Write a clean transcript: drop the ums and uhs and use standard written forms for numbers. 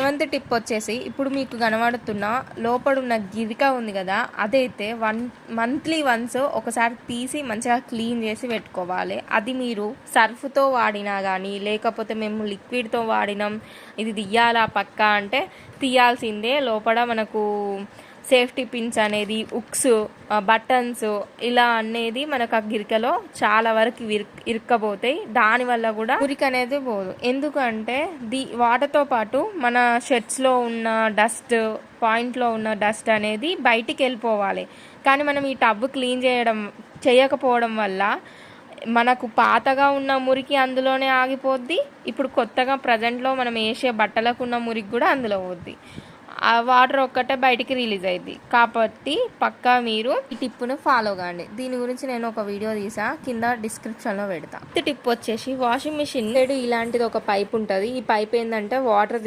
Seventh tip వచ్చేసి ఇప్పుడు మీకు కనబడుతున్న లోపడున్న గిరిక ఉంది కదా, అదైతే మంత్లీ వన్స్ ఒకసారి తీసి మంచిగా క్లీన్ చేసి పెట్టుకోవాలి. అది మీరు సర్ఫ్తో వాడినా కానీ లేకపోతే మేము లిక్విడ్తో వాడినాం ఇది తీయాలా పక్కా అంటే తీయాల్సిందే. లోపల మనకు సేఫ్టీ పిన్స్ అనేది, ఉక్స్, బటన్స్ ఇలా అనేది మనకు ఆ గిరికలో చాలా వరకు ఇరుక్కపోతాయి. దానివల్ల కూడా మురికి అనేది పోదు. ఎందుకంటే వాటితో పాటు మన షర్ట్స్లో ఉన్న డస్ట్, పాయింట్లో ఉన్న డస్ట్ అనేది బయటికి వెళ్ళిపోవాలి. కానీ మనం ఈ టబ్ క్లీన్ చేయకపోవడం వల్ల మనకు పాతగా ఉన్న మురికి అందులోనే ఆగిపోద్ది. ఇప్పుడు కొత్తగా ప్రజెంట్లో మనం వేసే బట్టలకు ఉన్న మురికి కూడా అందులో పోద్ది. ఆ వాటర్ ఒక్కటే బయటికి రిలీజ్ అయింది. కాబట్టి పక్కా మీరు ఈ టిప్ను ఫాలో కాండి. దీని గురించి నేను ఒక వీడియో తీసా, కింద డిస్క్రిప్షన్లో పెడతా. టిప్ వచ్చేసి వాషింగ్ మిషన్ ఇలాంటిది ఒక పైప్ ఉంటుంది. ఈ పైప్ ఏంటంటే వాటర్